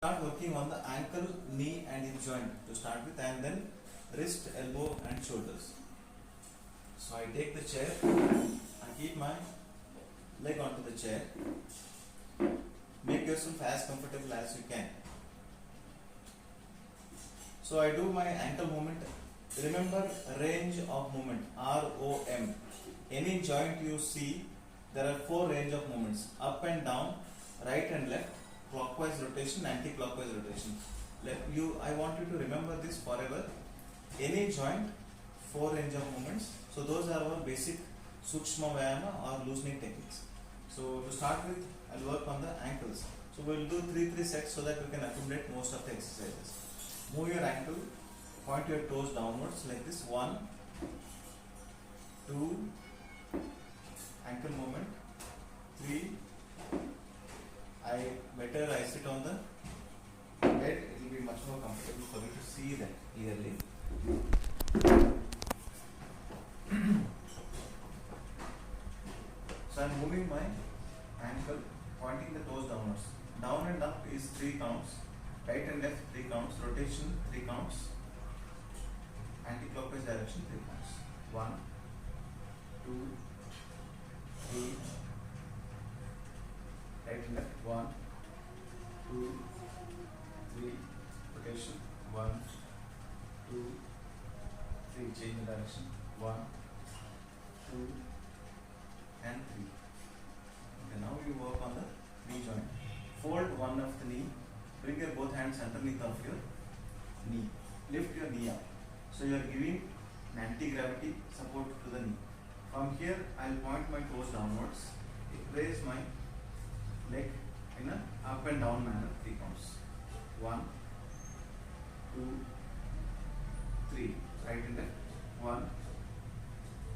Start working on the ankle, knee and hip joint to start with, and then wrist, elbow and shoulders. So I take the chair, I keep my leg onto the chair, make yourself as comfortable as you can. So I do my ankle movement. Remember range of movement, ROM. Any joint you see, there are 4 range of movements: up and down, right and left, clockwise rotation, anti-clockwise rotation. I want you to remember this forever. Any joint, 4 range of movements. So those are our basic Sukshma Vyayama or loosening techniques. So to start with, I'll work on the ankles. So we'll do 3 sets so that we can accommodate most of the exercises. Move your ankle, point your toes downwards like this. 1, 2, ankle movement. 3. I sit on the bed. It will be much more comfortable for me to see that clearly. So I am moving my ankle, pointing the toes downwards. Down and up is 3 counts. Right and left 3 counts. Rotation 3 counts. Anti-clockwise direction 3 counts. 1, 2, 3. Right and left. 1, 2, 3. Rotation 1, 2, 3. Change the direction. 1, 2, and 3. Okay, now you work on the knee joint. Fold one of the knee. Bring your both hands underneath of your knee. Lift your knee up. So you are giving an anti-gravity support to the knee. From here, I will point my toes downwards. Raise my leg in an up and down manner. 3 counts. 1, 2, 3. Right and left. 1,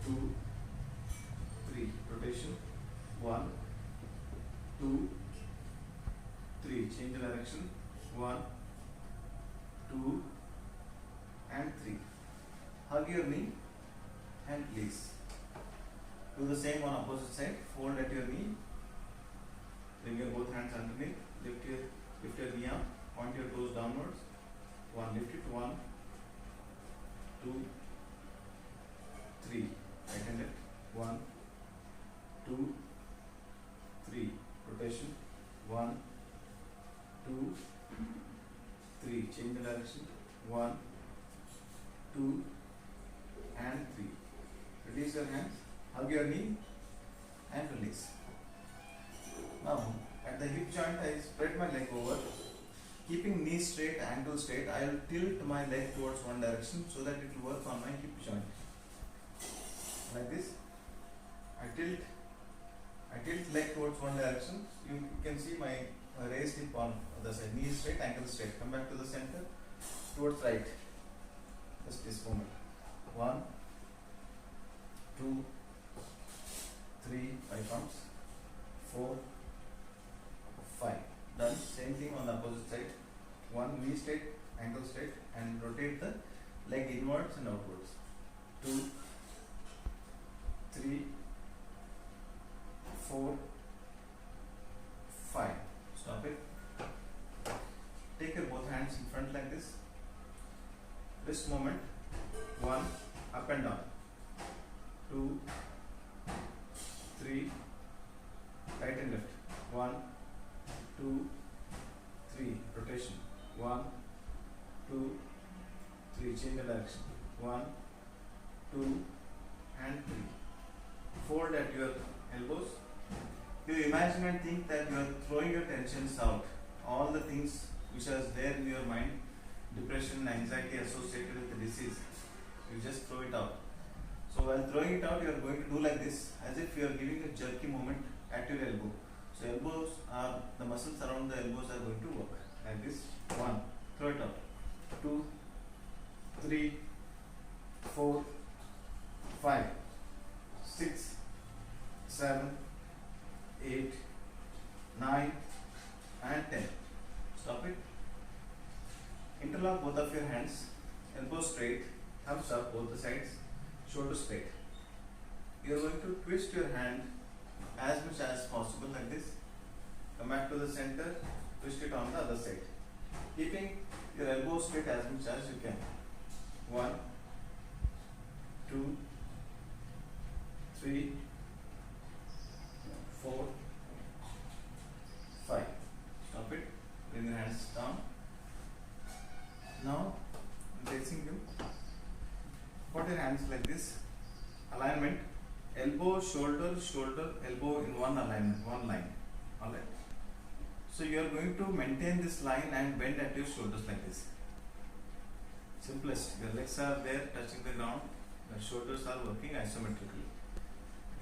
2, 3. Rotation. 1, 2, 3. Change the direction. 1, 2, and 3. Hug your knee and release. Do the same on opposite side. Fold at your knee. Bring your both hands underneath. Lift your knee up. Point your toes downwards. 1. Lift it. 1, 2, 3. Right and left. 1, 2, 3. Rotation. 1, 2, 3. Change the direction. 1, 2, and 3. Release your hands. Hug your knee and release. Now at the hip joint, I spread my leg over. Keeping knee straight, ankle straight, I will tilt my leg towards one direction so that it will work on my hip joint. Like this. I tilt leg towards one direction. You can see my raised hip on the side. Knee straight, ankle straight. Come back to the center. Towards right. Just this moment. 1, 2, 3, 5 counts. 4, 5. Done. Same thing on the opposite side. 1, knee straight, ankle straight, and rotate the leg inwards and outwards. 2, 3, 4, 5. Stop it. Take your both hands in front like this. Wrist movement. 1, up and down. 2, 3, right and left. 1, 2, 3. Rotation. 1, 2, 3. Change the direction. 1, 2, and 3. Fold at your elbows. You imagine and think that you are throwing your tensions out. All the things which are there in your mind, depression, anxiety associated with the disease, you just throw it out. So while throwing it out, you are going to do like this, as if you are giving a jerky movement at your elbow. So elbows are, the muscles around the elbows are going to work like this. 1, throw it out. 2, 3, 4, 5, 6, 7, 8, 9, and 10. Stop it. Interlock both of your hands. Elbows straight. Thumbs up both the sides. Shoulder straight. You are going to twist your hand as much as possible like this. Come back to the center. Twist it on the other side. keeping your elbow straight as much as you can. 1, 2, 3, 4, 5. Stop it. Bring your hands down. Now I'm facing you. Put your hands like this. Alignment. Elbow, shoulder, shoulder, elbow in one alignment, one line. Alright. So you are going to maintain this line and bend at your shoulders like this. Simplest. Your legs are there touching the ground. Your shoulders are working isometrically.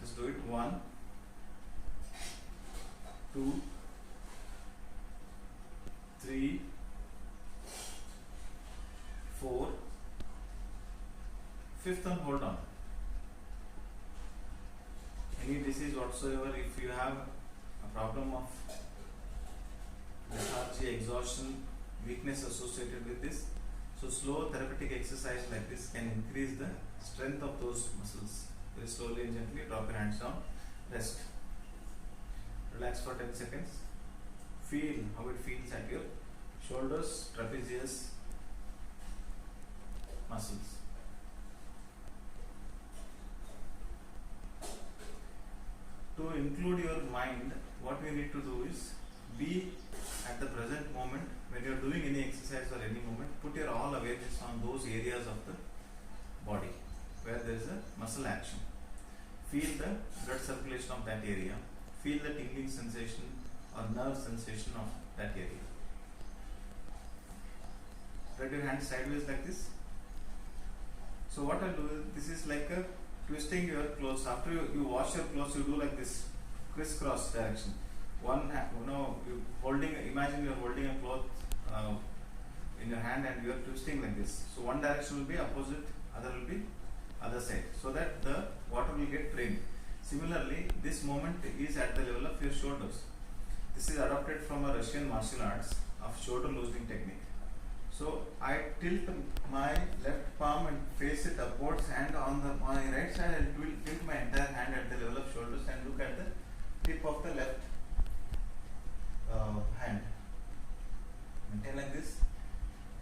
Just do it. 1, 2, 3, 4. Fifth one, hold on. Any disease whatsoever, if you have a problem of lethargy, exhaustion, weakness associated with this, so slow therapeutic exercise like this can increase the strength of those muscles. Very slowly and gently drop your hands down, rest, relax for 10 seconds, feel how it feels at your shoulders, trapezius muscles. To include your mind, what we need to do is be at the present moment. When you are doing any exercise or any movement, put your all awareness on those areas of the body where there is a muscle action. Feel the blood circulation of that area. Feel the tingling sensation or nerve sensation of that area. Spread your hands sideways like this. So what I'll do is, this is like a twisting your clothes. After you wash your clothes, you do like this, crisscross direction. One hand, you holding. Imagine you are holding a cloth in your hand and you are twisting like this. So one direction will be opposite, other will be other side, so that the water will get drained. Similarly, this movement is at the level of your shoulders. This is adopted from a Russian martial arts of shoulder loosening technique. So I tilt my left palm and face it upwards, and on my right side I will tilt my entire hand at the level of shoulders and look at the tip of the left hand. Maintain like this.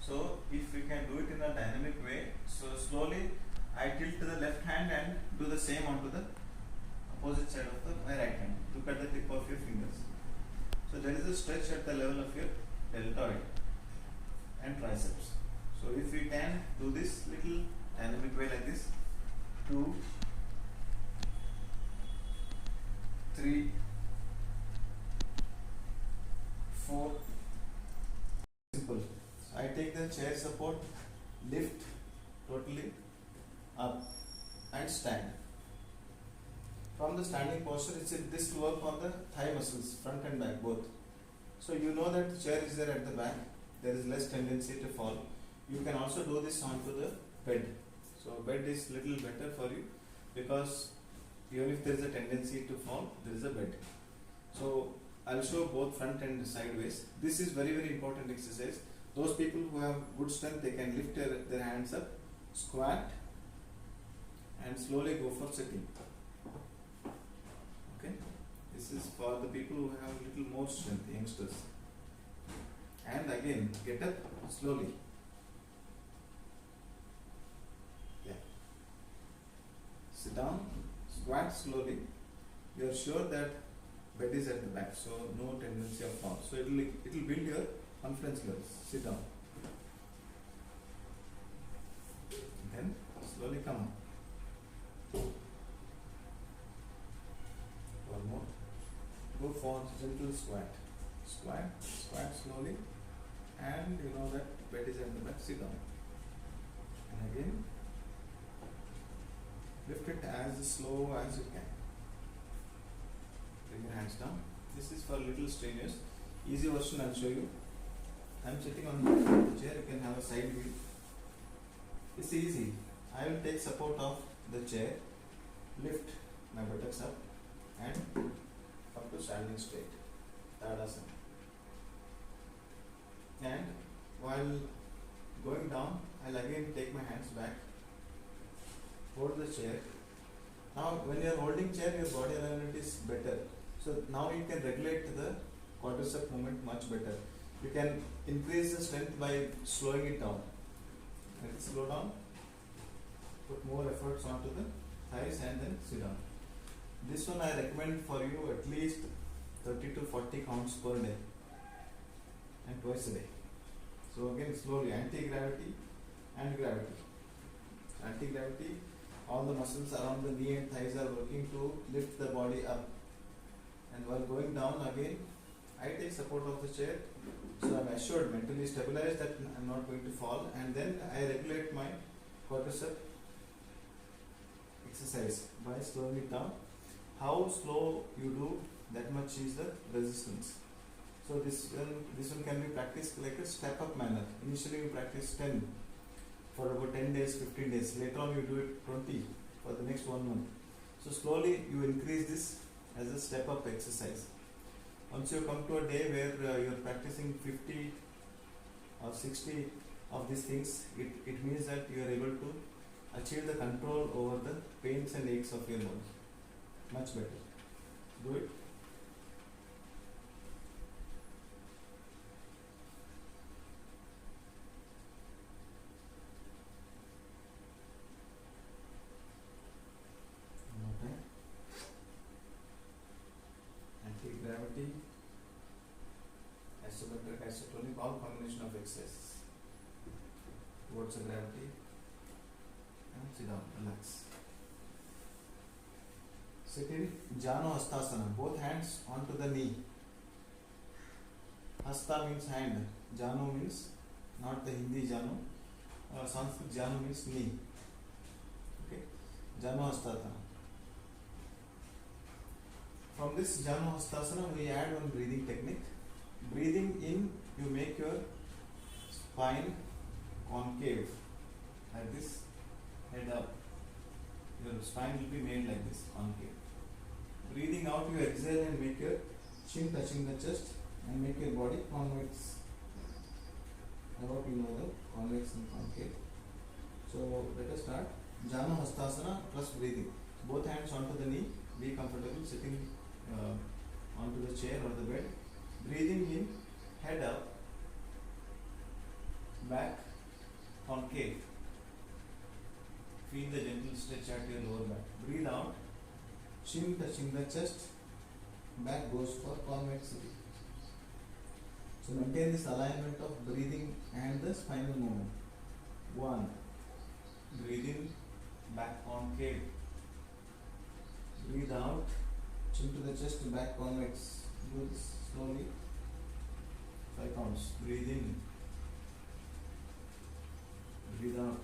So if we can do it in a dynamic way, so slowly I tilt the left hand and do the same onto the opposite side of my right hand. Look at the tip of your fingers. So there is a stretch at the level of your deltoid and triceps. So if we can do this little dynamic way like this, 2, 3, 4. Simple. I take the chair support, lift totally up and stand. From the standing posture, this will work on the thigh muscles, front and back both. So you know that the chair is there at the back, there is less tendency to fall. You can also do this onto the bed. So bed is little better for you, because even if there is a tendency to fall, there is a bed. So I'll show both front and sideways. This is very, very important exercise. Those people who have good strength, they can lift their hands up, squat and slowly go for sitting. Okay, this is for the people who have a little more strength, youngsters. And again, get up slowly. Yeah. Sit down, squat slowly. You are sure that bed is at the back, so no tendency of fall. So it will build your confidence levels. Sit down. Then slowly come up. One more. Go for gentle squat. Squat slowly, and you know that bed is at the back. Sit down. And again, lift it as slow as you can. Bring your hands down. This is for little strenuous. Easy version I'll show you. I'm sitting on the chair. You can have a side view. It's easy. I will take support of the chair, lift my buttocks up and come to standing straight. Tadasana. And while going down, I'll again take my hands back, hold the chair. Now when you are holding chair, your body alignment is better. So now you can regulate the quadricep movement much better. You can increase the strength by slowing it down. Let it slow down. Put more efforts onto the thighs and then sit down. This one I recommend for you at least 30 to 40 counts per day and twice a day. So again slowly, anti-gravity and gravity. Anti-gravity, all the muscles around the knee and thighs are working to lift the body up. And while going down again, I take support of the chair, so I am assured, mentally stabilized that I am not going to fall, and then I regulate my quadricep exercise by slowing it down. How slow you do, that much is the resistance. So this one can be practiced like a step up manner. Initially you practice 10 for about 10 days, 15 days. Later on you do it 20 for the next 1 month. So slowly you increase this as a step up exercise. Once you come to a day where you are practicing 50 or 60 of these things, it means that you are able to achieve the control over the pains and aches of your body. Much better. Do it. Okay. Anti-gravity, isometric, isotonic, all combination of exercises towards the gravity, and sit down, relax. Sit in Janu Hastasana, both hands onto the knee. Hasta means hand, Janu means not the Hindi Janu, Sanskrit Janu means knee. Okay, Janu Hastasana. From this Janu Hastasana, we add one breathing technique. Breathing in, you make your spine concave, like this, head up. Your spine will be made like this, concave. Breathing out, you exhale and make your chin touching the chest and make your body convex. I hope you know the convex and concave. So let us start. Janu Hastasana plus breathing. Both hands onto the knee. Be comfortable sitting onto the chair or the bed. Breathing in, head up, back, concave. Feel the gentle stretch at your lower back. Breathe out, chin touching the chest, back goes for convexity. So maintain this alignment of breathing and the spinal movement. 1. Breathe in, back concave. Breathe out, chin to the chest, back convex. Do this slowly. 5 counts. Breathe in. Breathe out.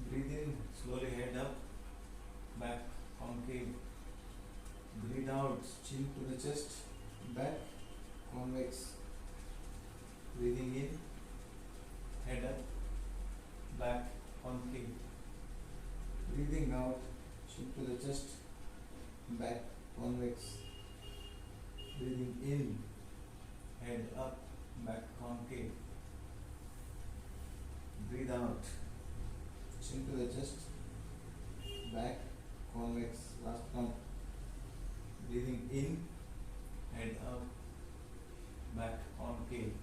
Breathe in, slowly head up, back, concave. Breathe out, chin to the chest, back, convex. Breathing in, head up, back, concave. Breathing out, chin to the chest, back, convex. Breathing in, head up, back, concave. Breathe out, chin to the chest, back, convex. Last count. Breathing in, head up, back, concave.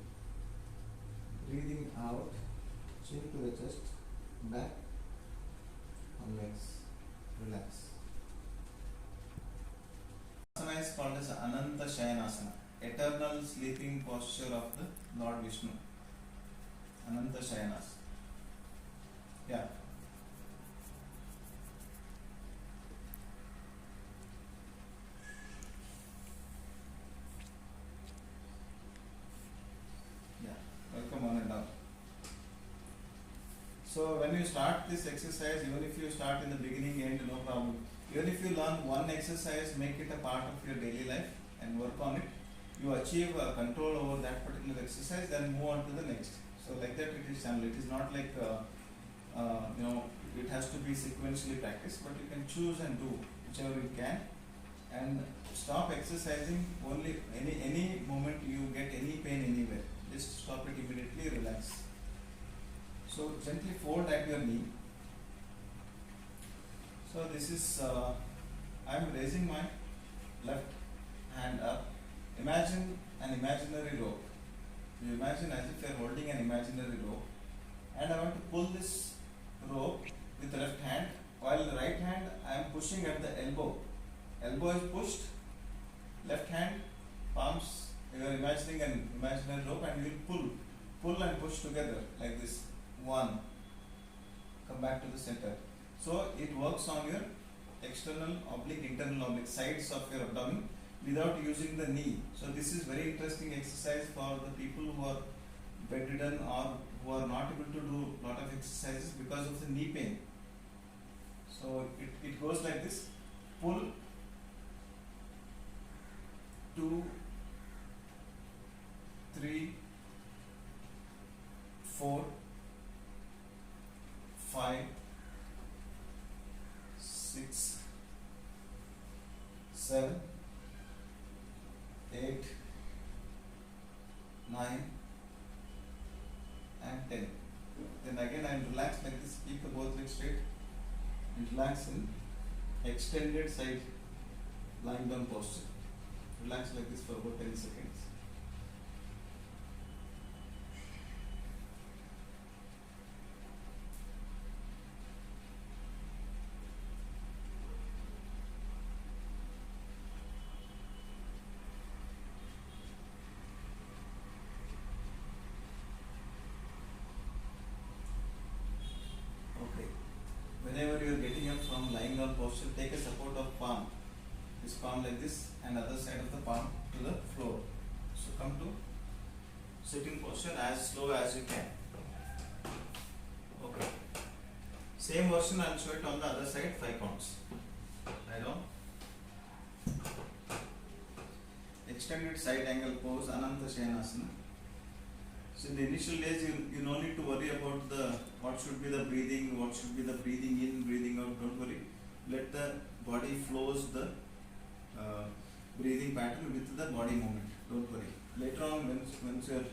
Breathing out, chin to the chest, back, convex. Relax. Asana is called as Ananta Shayanasana, eternal sleeping posture of the Lord Vishnu. Ananta Shayanasana. Yeah. Welcome on and down. So when you start this exercise, even if you start in the beginning end, no problem. Even if you learn one exercise, make it a part of your daily life and work on it. You achieve control over that particular exercise, then move on to the next. So like that it is channel. It is not like it has to be sequentially practiced, but you can choose and do whichever you can, and stop exercising only any moment you get any pain anywhere. Just stop it immediately, relax. So gently fold at your knee. So this is I am raising my left hand up. Imagine an imaginary rope. You imagine as if you are holding an imaginary rope, and I want to pull this rope with the left hand, while the right hand I am pushing at the elbow. Elbow is pushed, left hand, palms, you are imagining an imaginary rope, and you will pull and push together like this. One, come back to the center. So it works on your external oblique, internal oblique, sides of your abdomen without using the knee. So this is very interesting exercise for the people who are bedridden or who are not able to do lot of exercises because of the knee pain. So it goes like this: pull, 2, 3, 4, 5, 6, 7, 8, 9 and 10. Then again I will relax like this, keep the both legs straight and relax in extended side lying down posture. Relax like this for about 10 seconds. Okay. Whenever you are getting up from lying down posture, take a support of palm. This palm like this, and other side of the palm to the floor. So come to sitting posture as slow as you can. Okay. Same version I will show it on the other side, 5 counts. Lie down. Extended side angle pose, Ananta Shayanasana. So in the initial days, you no need to worry about what should be the breathing, what should be the breathing in, breathing out. Don't worry. Let the body flows the breathing pattern with the body movement. Don't worry. Later on, once you are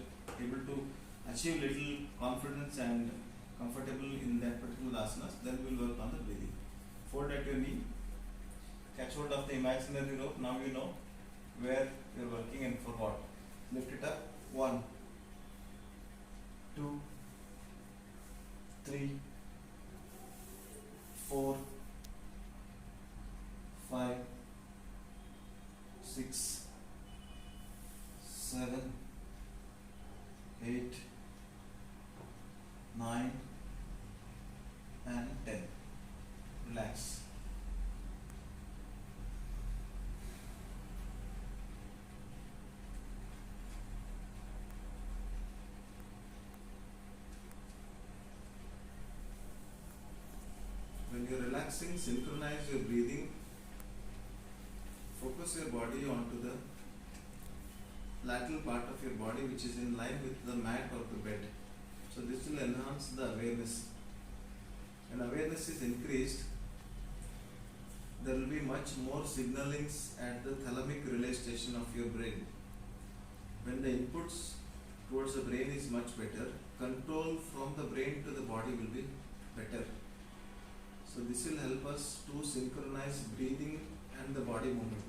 able to achieve little confidence and comfortable in that particular asanas, then we will work on the breathing. Fold at your knee. Catch hold of the imaginary rope. Now you know where you are working and for what. Lift it up. 1, 2, 3, 4, 5, 6, 7, 8, 9 and 10. Relax. When you are relaxing, synchronize your breathing. Focus your body onto the lateral part of your body, which is in line with the mat or the bed. So this will enhance the awareness. When awareness is increased, there will be much more signalings at the thalamic relay station of your brain. When the inputs towards the brain is much better, control from the brain to the body will be better. So this will help us to synchronize breathing and the body movement.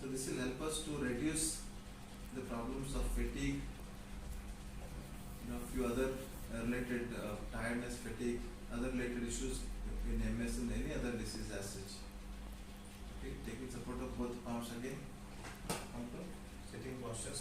So this will help us to reduce the problems of fatigue, few other related tiredness, fatigue, other related issues in MS and any other disease as such. Okay, taking support of both palms again. Come to sitting posture.